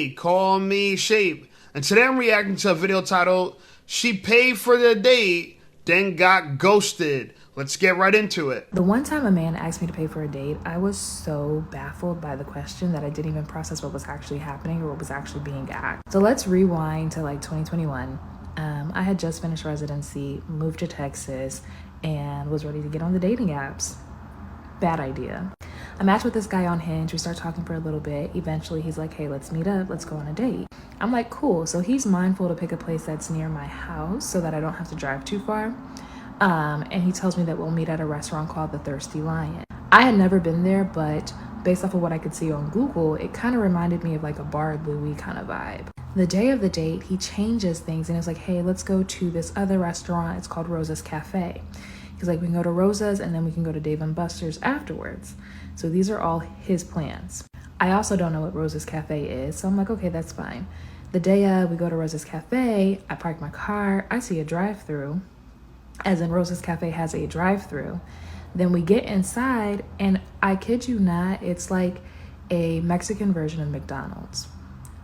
Hey, call me Shape. And today I'm reacting to a video titled, She Paid for the Date, Then Got Ghosted. Let's get right into it. The one time a man asked me to pay for a date, I was so baffled by the question that I didn't even process what was actually happening or what was actually being asked. So let's rewind to like 2021. I had just finished residency, moved to Texas, and was ready to get on the dating apps. Bad idea. I matched with this guy on Hinge. We start talking for a little bit. Eventually, he's like, hey, let's meet up. Let's go on a date. I'm like, cool. So he's mindful to pick a place that's near my house so that I don't have to drive too far. And he tells me that we'll meet at a restaurant called the Thirsty Lion. I had never been there, but based off of what I could see on Google, it kind of reminded me of like a Bar Louie kind of vibe. The day of the date, he changes things and it's like, hey, let's go to this other restaurant. It's called Rosa's Cafe. He's like, we can go to Rosa's and then we can go to Dave & Buster's afterwards. So these are all his plans. I also don't know what Rosa's Cafe is, so I'm like, okay, that's fine. The day we go to Rosa's Cafe, I park my car, I see a drive-thru, as in Rosa's Cafe has a drive-thru. Then we get inside and I kid you not, it's like a Mexican version of McDonald's.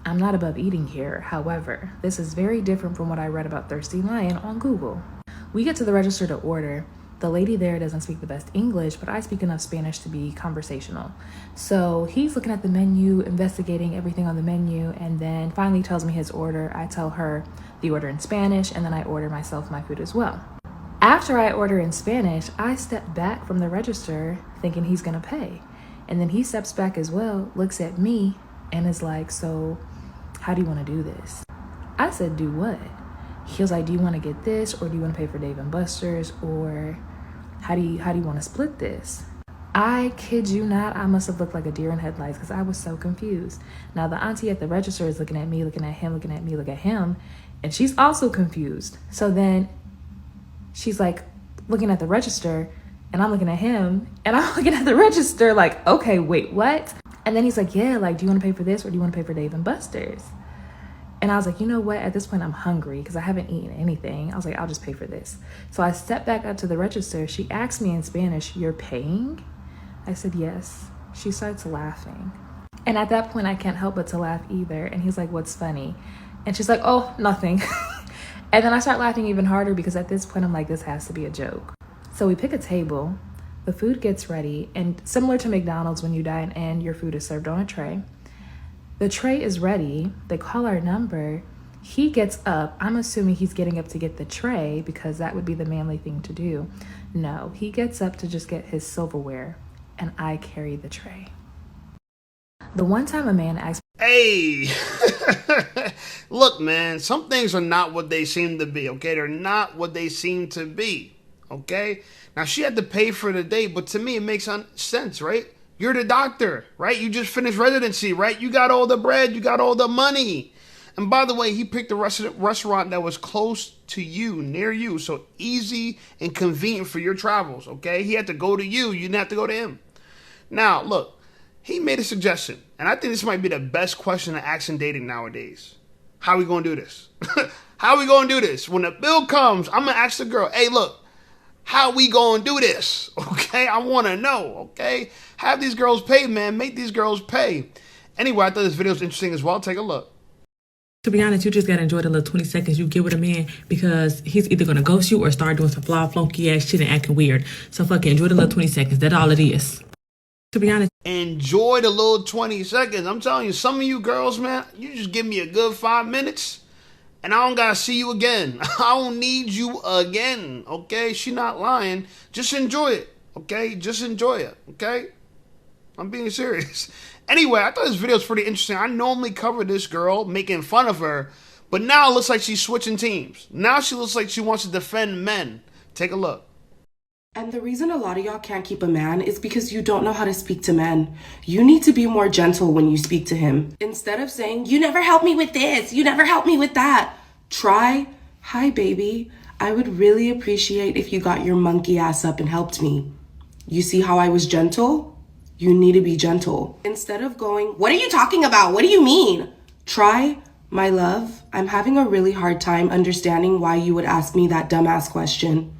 I'm not above eating here, however, this is very different from what I read about Thirsty Lion on Google. We get to the register to order. The lady there doesn't speak the best English, but I speak enough Spanish to be conversational. So he's looking at the menu, investigating everything on the menu, and then finally tells me his order. I tell her the order in Spanish, and then I order myself my food as well. After I order in Spanish, I step back from the register thinking he's gonna pay. And then he steps back as well, looks at me, and is like, so how do you wanna do this? I said, do what? He was like, do you wanna get this, or do you wanna pay for Dave & Buster's, or how do you want to split this? I kid you not, I must have looked like a deer in headlights because I was so confused. Now the auntie at the register is looking at me, looking at him, looking at me, looking at him, and she's also confused. So then she's like looking at the register and I'm looking at him and I'm looking at the register like, okay, wait, what? And then he's like, yeah, like, do you want to pay for this or do you want to pay for Dave & Buster's? And I was like, you know what? At this point, I'm hungry because I haven't eaten anything. I was like, I'll just pay for this. So I stepped back up to the register. She asked me in Spanish, you're paying? I said, yes. She starts laughing. And at that point, I can't help but to laugh either. And he's like, what's funny? And she's like, oh, nothing. And then I start laughing even harder because at this point, I'm like, this has to be a joke. So we pick a table. The food gets ready. And similar to McDonald's, when you dine in, your food is served on a tray. The tray is ready. They call our number. He gets up. I'm assuming he's getting up to get the tray because that would be the manly thing to do. No, he gets up to just get his silverware and I carry the tray. The one time a man asked, hey, look, man, some things are not what they seem to be, okay? They're not what they seem to be, okay? Now, she had to pay for the date, but to me, it makes sense, right? You're the doctor, right? You just finished residency, right? You got all the bread, you got all the money. And by the way, he picked a restaurant that was close to you, near you, so easy and convenient for your travels, okay? He had to go to you, you didn't have to go to him. Now, look, he made a suggestion, and I think this might be the best question to ask in dating nowadays. How are we gonna do this? How are we gonna do this? When the bill comes, I'm gonna ask the girl, hey, look, how we gonna do this? Okay, I wanna know, okay? Have these girls pay, man. Make these girls pay. Anyway, I thought this video was interesting as well. Take a look. To be honest, you just gotta enjoy the little 20 seconds you get with a man because he's either gonna ghost you or start doing some flunky ass shit and acting weird. So fucking enjoy the little 20 seconds. That's all it is. To be honest. Enjoy the little 20 seconds. I'm telling you, some of you girls, man, you just give me a good 5 minutes and I don't gotta see you again. I don't need you again, okay? She not lying. Just enjoy it, okay? Just enjoy it, okay? I'm being serious. Anyway, I thought this video was pretty interesting. I normally cover this girl, making fun of her, but now it looks like she's switching teams. Now she looks like she wants to defend men. Take a look. And the reason a lot of y'all can't keep a man is because you don't know how to speak to men. You need to be more gentle when you speak to him. Instead of saying, you never helped me with this, you never helped me with that, try, hi baby, I would really appreciate if you got your monkey ass up and helped me. You see how I was gentle? You need to be gentle. Instead of going, what are you talking about? What do you mean? Try, my love, I'm having a really hard time understanding why you would ask me that dumbass question.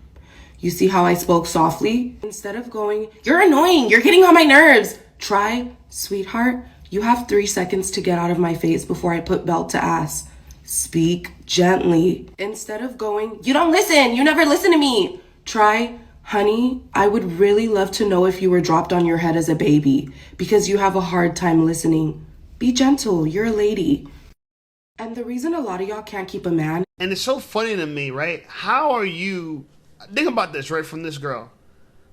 You see how I spoke softly? Instead of going, you're annoying, you're getting on my nerves. Try, sweetheart, You have 3 seconds to get out of my face before I put belt to ass. Speak gently. Instead of going, you don't listen, you never listen to me. Try, honey, I would really love to know if you were dropped on your head as a baby because you have a hard time listening. Be gentle, you're a lady. And the reason a lot of y'all can't keep a man. And it's so funny to me, right? How are you, think about this, right, from this girl.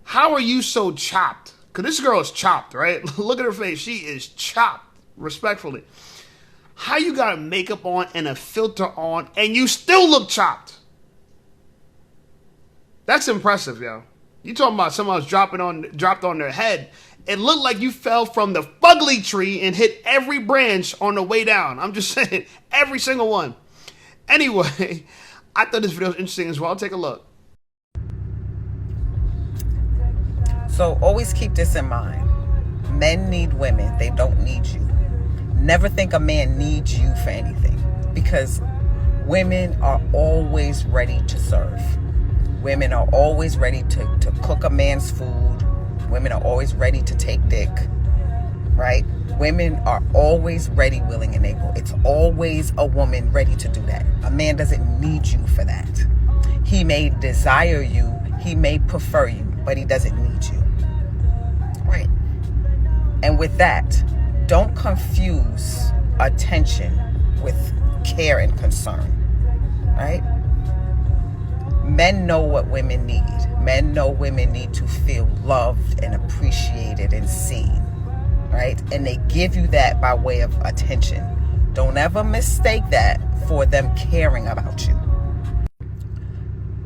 How are you so chopped? Because this girl is chopped, right? Look at her face. She is chopped, respectfully. How you got makeup on and a filter on and you still look chopped? That's impressive, yo. You talking about someone else dropped on their head. It looked like you fell from the fugly tree and hit every branch on the way down. I'm just saying, every single one. Anyway, I thought this video was interesting as well. Take a look. So always keep this in mind. Men need women. They don't need you. Never think a man needs you for anything, because women are always ready to serve. Women are always ready to cook a man's food. Women are always ready to take dick, right? Women are always ready, willing, and able. It's always a woman ready to do that. A man doesn't need you for that. He may desire you, he may prefer you, but he doesn't need you, right? And with that, don't confuse attention with care and concern, right? Men know what women need. Men know women need to feel loved and appreciated and seen, right? And they give you that by way of attention. Don't ever mistake that for them caring about you.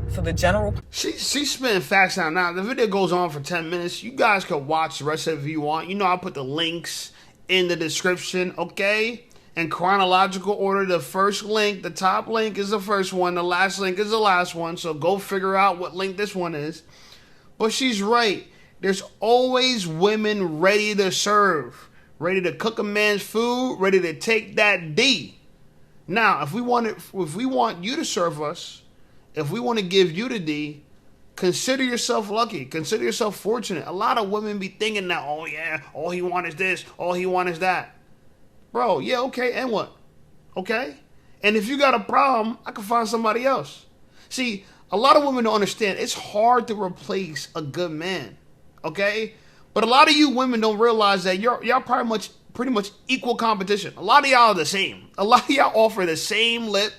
So the general... She's spitting facts out now. The video goes on for 10 minutes. You guys can watch the rest of it if you want. You know, I'll put the links in the description, okay? In chronological order, the first link, the top link is the first one, the last link is the last one, so go figure out what link this one is. But she's right. There's always women ready to serve, ready to cook a man's food, ready to take that D. Now, if we want you to serve us, if we want to give you the D, consider yourself lucky. Consider yourself fortunate. A lot of women be thinking that, oh yeah, all he wants is this, all he wants is that. Bro, yeah, okay, and what? Okay? And if you got a problem, I can find somebody else. See, a lot of women don't understand. It's hard to replace a good man, okay? But a lot of you women don't realize that y'all pretty much equal competition. A lot of y'all are the same. A lot of y'all offer the same lip,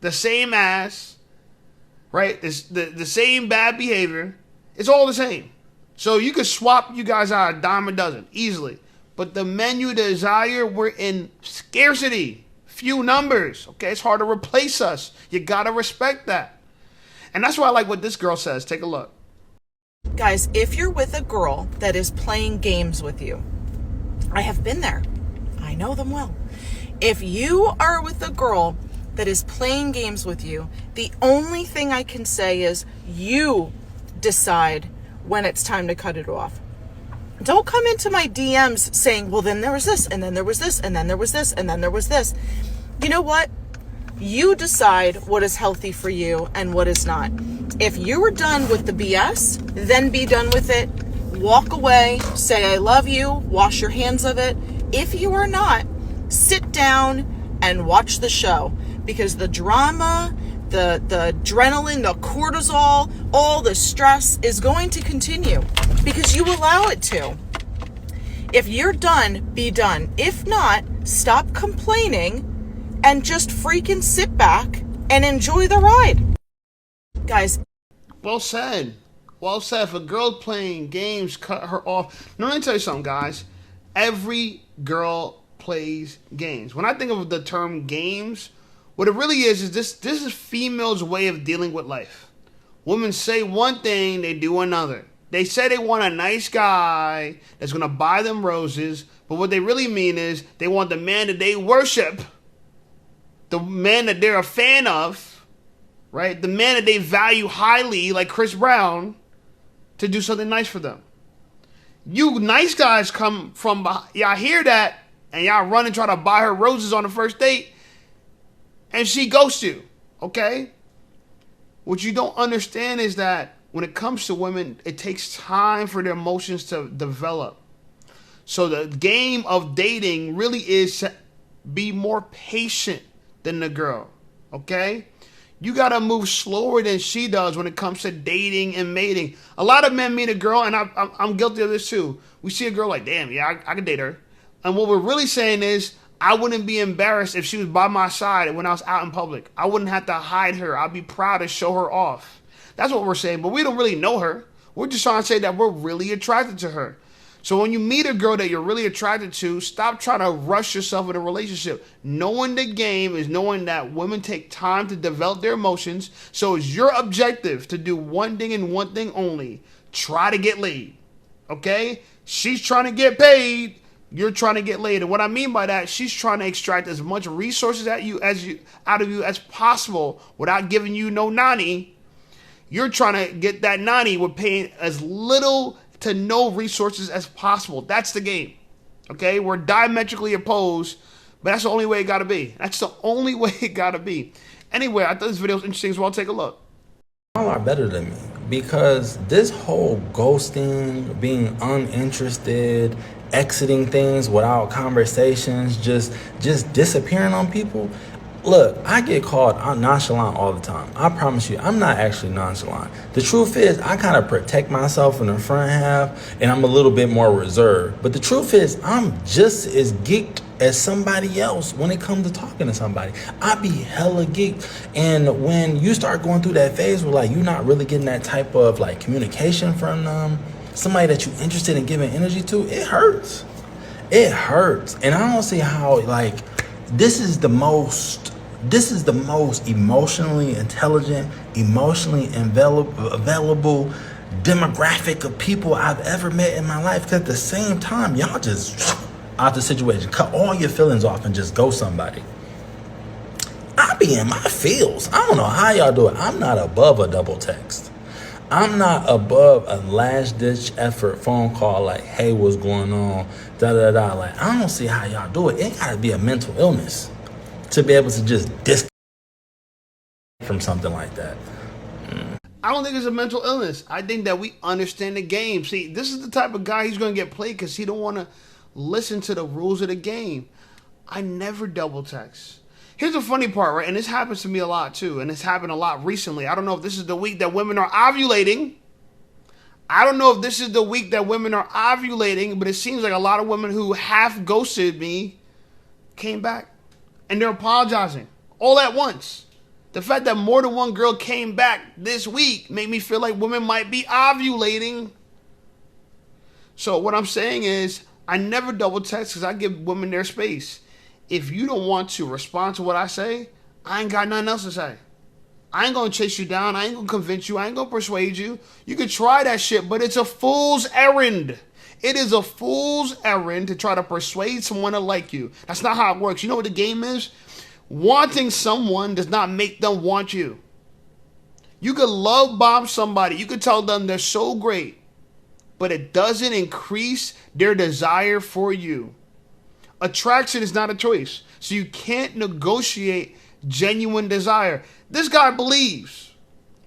the same ass, right? The same bad behavior. It's all the same. So you could swap you guys out a dime a dozen easily. But the men you desire, we're in scarcity, few numbers, okay? It's hard to replace us. You gotta respect that. And that's why I like what this girl says. Take a look. Guys, if you're with a girl that is playing games with you, I have been there. I know them well. If you are with a girl that is playing games with you, the only thing I can say is you decide when it's time to cut it off. Don't come into my DMs saying, well, then there was this, and then there was this, and then there was this, and then there was this. You know what? You decide what is healthy for you and what is not. If you are done with the BS, then be done with it. Walk away, say I love you, wash your hands of it. If you are not, sit down and watch the show, because the drama, the adrenaline, the cortisol, all the stress is going to continue because you allow it to. If you're done, be done. If not, stop complaining and just freaking sit back and enjoy the ride. Guys. Well said. Well said. If a girl's playing games, cut her off. Now, let me tell you something, guys. Every girl plays games. When I think of the term games, what it really is this is females' way of dealing with life. Women say one thing, they do another. They say they want a nice guy that's going to buy them roses, but what they really mean is they want the man that they worship, the man that they're a fan of, right? The man that they value highly, like Chris Brown, to do something nice for them. You nice guys come from, y'all hear that, and y'all run and try to buy her roses on the first date, and she ghosts you, okay? What you don't understand is that when it comes to women, it takes time for their emotions to develop. So the game of dating really is to be more patient than the girl, okay? You gotta move slower than she does when it comes to dating and mating. A lot of men meet a girl, and I'm guilty of this too. We see a girl like, damn, yeah, I could date her. And what we're really saying is, I wouldn't be embarrassed if she was by my side when I was out in public. I wouldn't have to hide her. I'd be proud to show her off. That's what we're saying, but we don't really know her. We're just trying to say that we're really attracted to her. So when you meet a girl that you're really attracted to, stop trying to rush yourself in a relationship. Knowing the game is knowing that women take time to develop their emotions. So it's your objective to do one thing and one thing only. Try to get laid. Okay? She's trying to get paid. You're trying to get laid. And what I mean by that, she's trying to extract as much resources out of you as possible without giving you no nanny. You're trying to get that nanny with paying as little to no resources as possible. That's the game. Okay? We're diametrically opposed, but that's the only way it gotta be. That's the only way it gotta be. Anyway, I thought this video was interesting, so I'll take a look. All are better than me, because this whole ghosting, being uninterested, exiting things without conversations, just disappearing on people. Look, I get called nonchalant all the time. I promise you, I'm not actually nonchalant. The truth is, I kind of protect myself in the front half, and I'm a little bit more reserved. But the truth is, I'm just as geeked as somebody else when it comes to talking to somebody. I be hella geeked. And when you start going through that phase where, like, you're not really getting that type of, like, communication from them, somebody that you're interested in giving energy to, it hurts. It hurts. And I don't see how, like, this is the most emotionally intelligent, emotionally available demographic of people I've ever met in my life. Because at the same time, y'all just out the situation, cut all your feelings off and just go somebody. I be in my feels. I don't know how y'all do it. I'm not above a double text. I'm not above a last ditch effort phone call like, hey, what's going on? Da-da-da. Like, I don't see how y'all do it. It gotta be a mental illness to be able to just disconnect from something like that. I don't think it's a mental illness. I think that we understand the game. See, this is the type of guy he's going to get played because he don't want to listen to the rules of the game. I never double text. Here's the funny part, right? And this happens to me a lot too. And it's happened a lot recently. I don't know if this is the week that women are ovulating. I don't know if this is the week that women are ovulating, but it seems like a lot of women who half ghosted me came back. And they're apologizing all at once. The fact that more than one girl came back this week made me feel like women might be ovulating. So what I'm saying is, I never double text because I give women their space. If you don't want to respond to what I say, I ain't got nothing else to say. I ain't gonna chase you down. I ain't gonna convince you. I ain't gonna persuade you. You can try that shit, but it's a fool's errand. It is a fool's errand to try to persuade someone to like you. That's not how it works. You know what the game is? Wanting someone does not make them want you. You could love bomb somebody. You could tell them they're so great, but it doesn't increase their desire for you. Attraction is not a choice. So you can't negotiate genuine desire. This guy believes.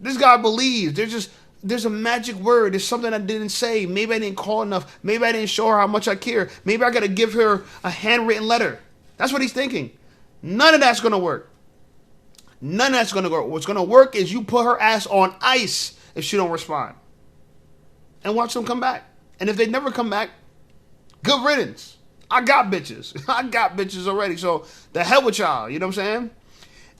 This guy believes. There's a magic word. There's something I didn't say. Maybe I didn't call enough. Maybe I didn't show her how much I care. Maybe I got to give her a handwritten letter. That's what he's thinking. None of that's going to work. None of that's going to work. What's going to work is you put her ass on ice if she don't respond. And watch them come back. And if they never come back, good riddance. I got bitches. I got bitches already. So the hell with y'all. You know what I'm saying?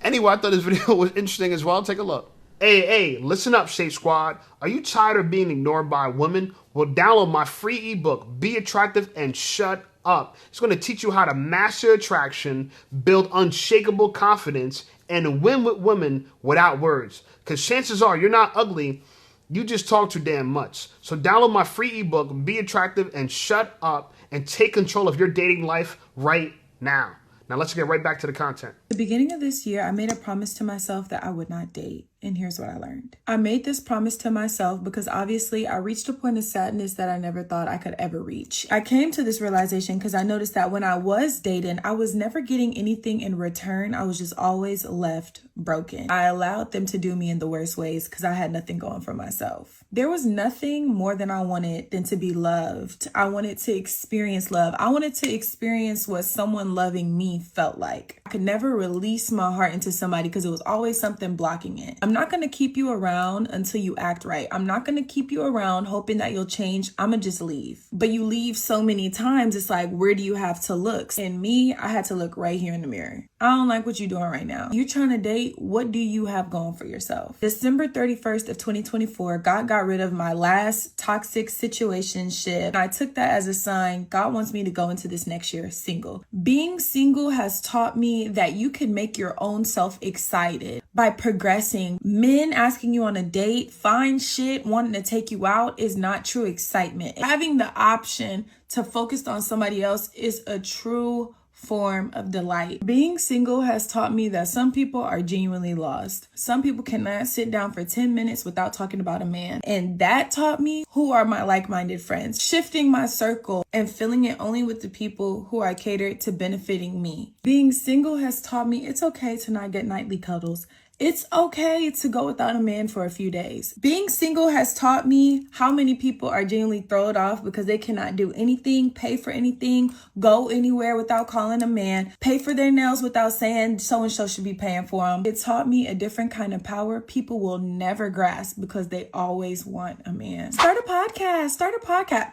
Anyway, I thought this video was interesting as well. Take a look. Hey, listen up, Safe Squad. Are you tired of being ignored by women? Well, download my free ebook, Be Attractive and Shut Up. It's going to teach you how to master attraction, build unshakable confidence, and win with women without words. Because chances are you're not ugly. You just talk too damn much. So download my free ebook, Be Attractive and Shut Up, and take control of your dating life right now. Now let's get right back to the content. At the beginning of this year, I made a promise to myself that I would not date. And here's what I learned. I made this promise to myself because obviously I reached a point of sadness that I never thought I could ever reach. I came to this realization because I noticed that when I was dating, I was never getting anything in return. I was just always left broken. I allowed them to do me in the worst ways because I had nothing going for myself. There was nothing more than I wanted than to be loved. I wanted to experience love. I wanted to experience what someone loving me felt like. I could never release my heart into somebody because it was always something blocking it. I'm not going to keep you around until you act right. I'm not going to keep you around hoping that you'll change. I'm going to just leave. But you leave so many times, it's like, where do you have to look? And me, I had to look right here in the mirror. I don't like what you're doing right now. You're trying to date. What do you have going for yourself? December 31st of 2024, God got rid of my last toxic situationship. I took that as a sign God wants me to go into this next year single. Being single has taught me that you can make your own self excited by progressing. Men asking you on a date, fine shit, wanting to take you out is not true excitement. Having the option to focus on somebody else is a true form of delight. Being single has taught me that some people are genuinely lost. Some people cannot sit down for 10 minutes without talking about a man. And that taught me who are my like-minded friends. Shifting my circle and filling it only with the people who are catered to benefiting me. Being single has taught me it's okay to not get nightly cuddles. It's okay to go without a man for a few days. Being single has taught me how many people are genuinely thrown off because they cannot do anything, pay for anything, go anywhere without calling a man, pay for their nails without saying so-and-so should be paying for them. It taught me a different kind of power people will never grasp because they always want a man. Start a podcast.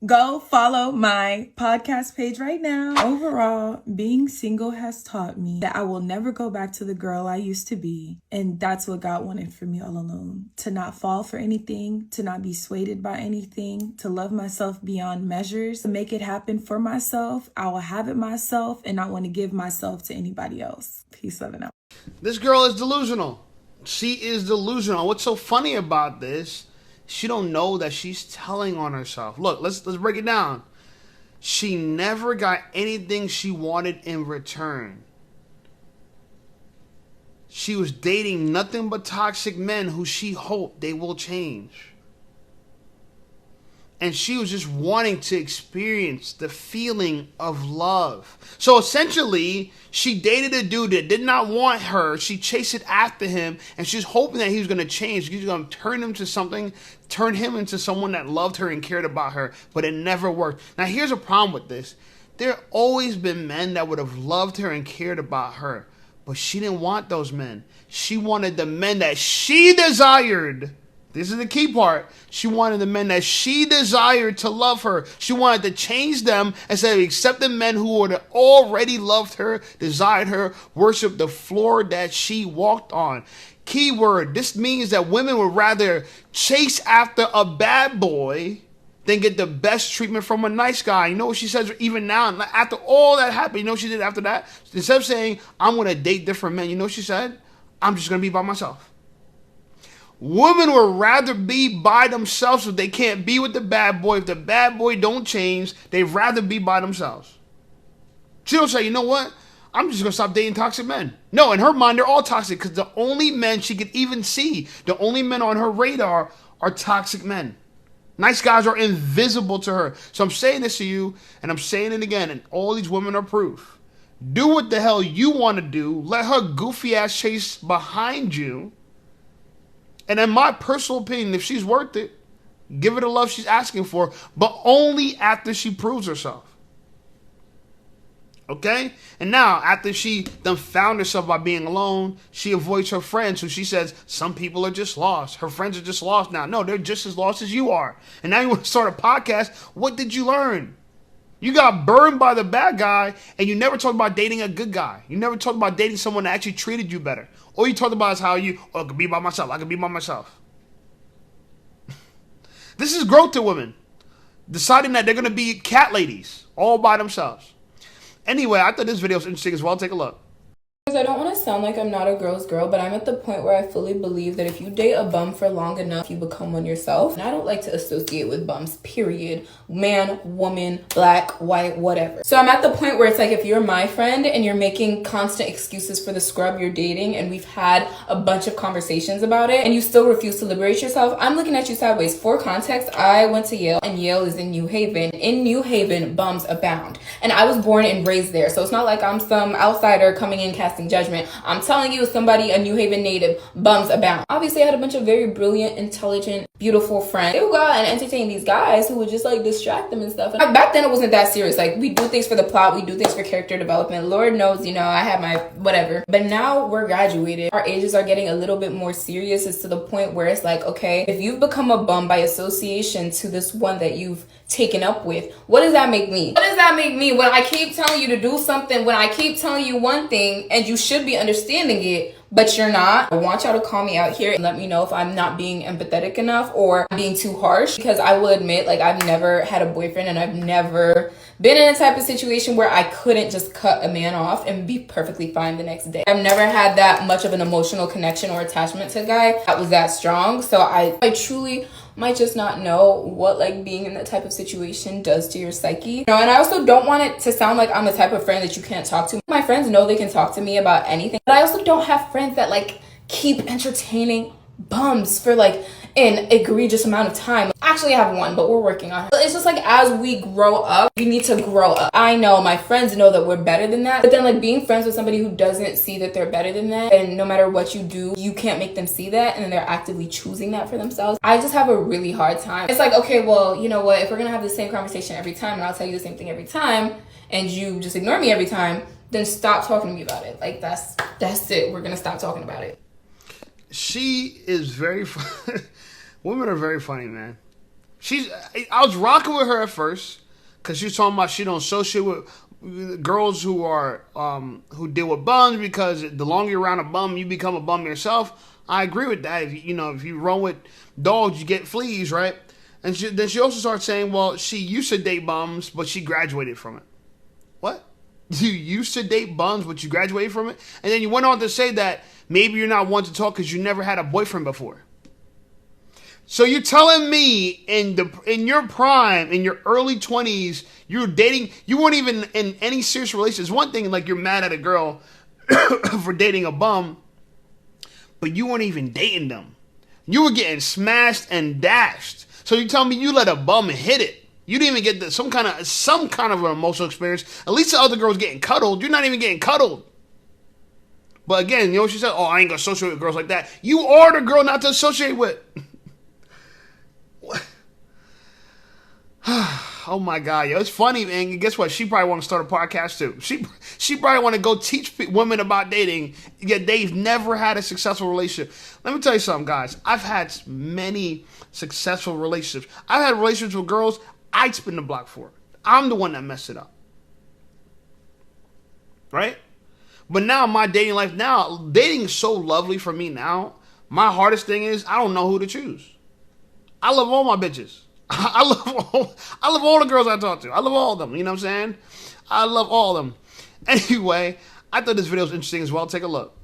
Go follow my podcast page right now. Overall, being single has taught me that I will never go back to the girl I used to be. And that's what God wanted for me all along. To not fall for anything, to not be swayed by anything, to love myself beyond measures, to make it happen for myself. I will have it myself and not want to give myself to anybody else. Peace, love, and out. This girl is delusional. She is delusional. What's so funny about this? She don't know that she's telling on herself. Look, let's break it down. She never got anything she wanted in return. She was dating nothing but toxic men who she hoped they will change. And she was just wanting to experience the feeling of love. So essentially, she dated a dude that did not want her. She chased it after him, and she was hoping that he was going to change. He was going to turn him into someone that loved her and cared about her. But it never worked. Now, here's a problem with this. There have always been men that would have loved her and cared about her. But she didn't want those men. She wanted the men that she desired. This is the key part. She wanted the men that she desired to love her. She wanted to change them instead of accepting men who would have already loved her, desired her, worshiped the floor that she walked on. Key word. This means that women would rather chase after a bad boy than get the best treatment from a nice guy. You know what she says even now? After all that happened, you know what she did after that? Instead of saying, I'm going to date different men, you know what she said? I'm just going to be by myself. Women would rather be by themselves if they can't be with the bad boy. If the bad boy don't change, they'd rather be by themselves. She don't say, you know what? I'm just going to stop dating toxic men. No, in her mind, they're all toxic because the only men she could even see, the only men on her radar are toxic men. Nice guys are invisible to her. So I'm saying this to you, and I'm saying it again, and all these women are proof. Do what the hell you want to do. Let her goofy ass chase behind you. And in my personal opinion, if she's worth it, give her the love she's asking for, but only after she proves herself. Okay? And now, after she done found herself by being alone, she avoids her friends, who she says, some people are just lost. Her friends are just lost now. No, they're just as lost as you are. And now you want to start a podcast. What did you learn? You got burned by the bad guy, and you never talked about dating a good guy. You never talked about dating someone that actually treated you better. All you talked about is how I could be by myself. I could be by myself. This is growth to women. Deciding that they're going to be cat ladies all by themselves. Anyway, I thought this video was interesting as well. Take a look. guys, I don't want to sound like I'm not a girl's girl, but I'm at the point where I fully believe that if you date a bum for long enough, you become one yourself. And I don't like to associate with bums, period. Man, woman, black, white, whatever. So I'm at the point where it's like, if you're my friend and you're making constant excuses for the scrub you're dating, and we've had a bunch of conversations about it, and you still refuse to liberate yourself, I'm looking at you sideways. For context, I went to Yale, and Yale is in New Haven. In New Haven, bums abound. And I was born and raised there, so it's not like I'm some outsider coming in casting judgment. I'm telling you, as somebody, a New Haven native, bums abound. Obviously, I had a bunch of very brilliant, intelligent, beautiful friends. They would go out and entertain these guys who would just like distract them and stuff. And back then, it wasn't that serious. Like, we do things for the plot, we do things for character development. Lord knows, you know, I had my whatever. But now we're graduated. Our ages are getting a little bit more serious. It's to the point where it's like, okay, if you've become a bum by association to this one that you've taken up with, what does that make me? What does that make me when I keep telling you to do something, when I keep telling you one thing and you should be understanding it, but you're not? I want y'all to call me out here and let me know if I'm not being empathetic enough or being too harsh, because I will admit, like, I've never had a boyfriend and I've never been in a type of situation where I couldn't just cut a man off and be perfectly fine the next day. I've never had that much of an emotional connection or attachment to a guy that was that strong. So I truly might just not know what like being in that type of situation does to your psyche. You know, and I also don't want it to sound like I'm the type of friend that you can't talk to. My friends know they can talk to me about anything, but I also don't have friends that like keep entertaining bums for like an egregious amount of time. Actually, I have one, but we're working on it. But it's just like, as we grow up, we need to grow up. I know my friends know that we're better than that, but then like being friends with somebody who doesn't see that they're better than that, and no matter what you do, you can't make them see that, and then they're actively choosing that for themselves. I just have a really hard time. It's like, okay, well, you know what? If we're gonna have the same conversation every time, and I'll tell you the same thing every time, and you just ignore me every time, then stop talking to me about it. Like, that's it. We're gonna stop talking about it. She is very funny. Women are very funny, man. I was rocking with her at first because she was talking about she don't associate with girls who are who deal with bums, because the longer you're around a bum, you become a bum yourself. I agree with that. If you run with dogs, you get fleas, right? And then she also started saying, well, she used to date bums, but she graduated from it. What? You used to date bums, but you graduated from it? And then you went on to say that maybe you're not one to talk because you never had a boyfriend before. So you're telling me in your prime, in your early 20s, you were dating, you weren't even in any serious relations. One thing, like, you're mad at a girl for dating a bum, but you weren't even dating them. You were getting smashed and dashed. So you tell me you let a bum hit it. You didn't even get some kind of an emotional experience. At least the other girl's getting cuddled. You're not even getting cuddled. But again, you know what she said? Oh, I ain't gonna associate with girls like that. You are the girl not to associate with. Oh my God, yo, it's funny, man. And guess what? She probably want to start a podcast too. She probably want to go teach women about dating, yet they've never had a successful relationship. Let me tell you something, guys. I've had many successful relationships. I've had relationships with girls I'd spin the block for. I'm the one that messed it up. Right? But now my dating life now, dating is so lovely for me now. My hardest thing is I don't know who to choose. I love all my bitches. I love all the girls I talk to. I love all of them. You know what I'm saying? I love all of them. Anyway, I thought this video was interesting as well. Take a look.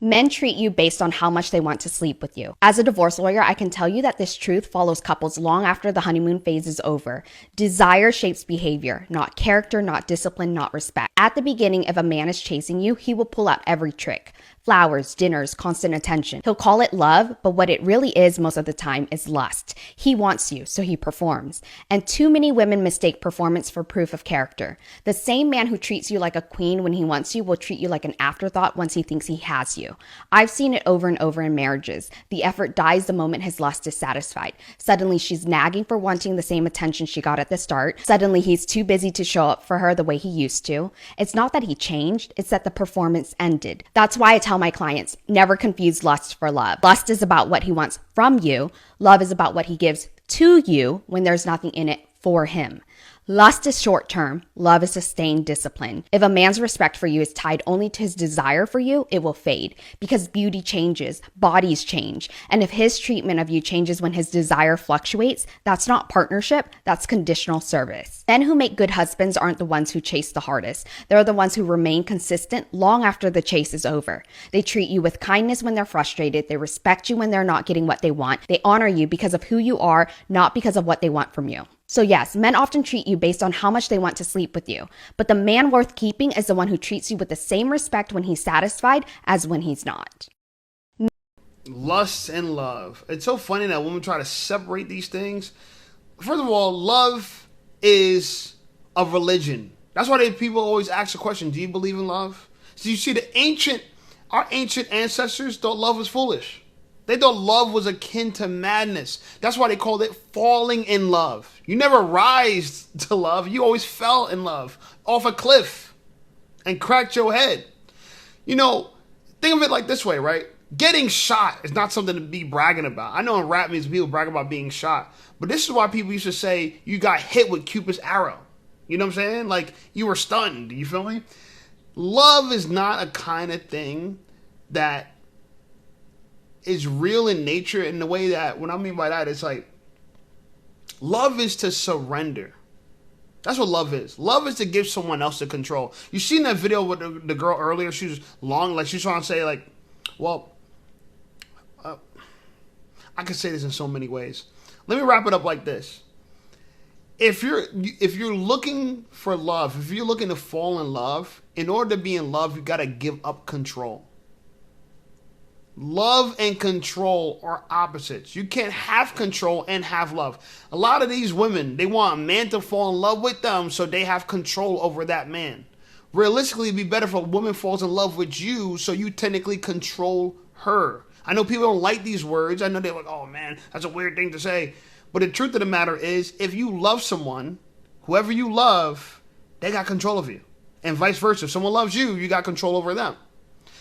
Men treat you based on how much they want to sleep with you. As a divorce lawyer, I can tell you that this truth follows couples long after the honeymoon phase is over. Desire shapes behavior, not character, not discipline, not respect. At the beginning, if a man is chasing you, he will pull out every trick. Flowers, dinners, constant attention. He'll call it love, but what it really is most of the time is lust. He wants you, so he performs. And too many women mistake performance for proof of character. The same man who treats you like a queen when he wants you will treat you like an afterthought once he thinks he has you. I've seen it over and over in marriages. The effort dies the moment his lust is satisfied. Suddenly she's nagging for wanting the same attention she got at the start. Suddenly he's too busy to show up for her the way he used to. It's not that he changed, it's that the performance ended. That's why I tell my clients, never confuse lust for love. Lust is about what he wants from you. Love is about what he gives to you when there's nothing in it for him. Lust is short term, love is sustained discipline. If a man's respect for you is tied only to his desire for you, it will fade because beauty changes, bodies change. And if his treatment of you changes when his desire fluctuates, that's not partnership, that's conditional service. Men who make good husbands aren't the ones who chase the hardest. They're the ones who remain consistent long after the chase is over. They treat you with kindness when they're frustrated. They respect you when they're not getting what they want. They honor you because of who you are, not because of what they want from you. So yes, men often treat you based on how much they want to sleep with you. But the man worth keeping is the one who treats you with the same respect when he's satisfied as when he's not. Lust and love. It's so funny that women try to separate these things. First of all, love is a religion. That's why people always ask the question, do you believe in love? So you see our ancient ancestors thought love was foolish. They thought love was akin to madness. That's why they called it falling in love. You never rise to love. You always fell in love off a cliff and cracked your head. You know, think of it like this way, right? Getting shot is not something to be bragging about. I know in rap music people brag about being shot. But this is why people used to say you got hit with Cupid's arrow. You know what I'm saying? Like you were stunned. You feel me? Love is not a kind of thing that is real in nature in the way that, what I mean by that, it's like, love is to surrender. That's what love is. Love is to give someone else the control. You seen that video with the girl earlier? She was long, like she was trying to say like, well, I could say this in so many ways. Let me wrap it up like this. If you're looking for love, if you're looking to fall in love, in order to be in love, you got to give up control. Love and control are opposites. You can't have control and have love. A lot of these women, they want a man to fall in love with them so they have control over that man. Realistically, it'd be better if a woman falls in love with you so you technically control her. I know people don't like these words. I know they're like, oh man, that's a weird thing to say. But the truth of the matter is, if you love someone, whoever you love, they got control of you. And vice versa. If someone loves you, you got control over them.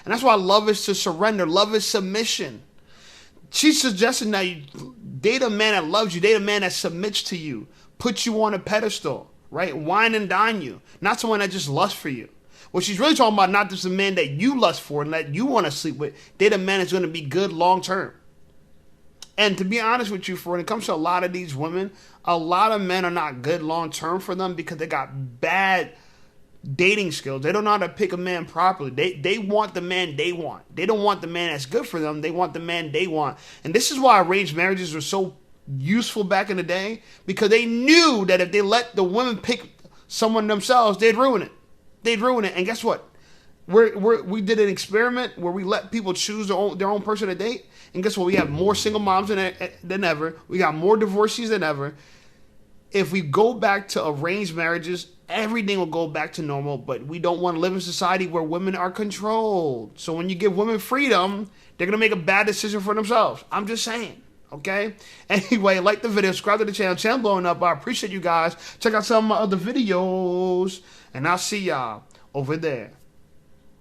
And that's why love is to surrender. Love is submission. She's suggesting that you date a man that loves you, date a man that submits to you, puts you on a pedestal, right? Wine and dine you, not someone that just lusts for you. What she's really talking about, not just a man that you lust for and that you want to sleep with, date a man that's going to be good long term. And to be honest with you, when it comes to a lot of these women, a lot of men are not good long term for them because they got bad dating skills. They don't know how to pick a man properly. They want the man they want. They don't want the man that's good for them. They want the man they want. And this is why arranged marriages were so useful back in the day, because they knew that if they let the women pick someone themselves, they'd ruin it. They'd ruin it. And guess what? We did an experiment where we let people choose their own person to date. And guess what? We have more single moms than ever. We got more divorcees than ever. If we go back to arranged marriages, everything will go back to normal, but we don't want to live in a society where women are controlled. So when you give women freedom, they're going to make a bad decision for themselves. I'm just saying, okay? Anyway, like the video, subscribe to the channel. Channel blowing up. I appreciate you guys. Check out some of my other videos, and I'll see y'all over there.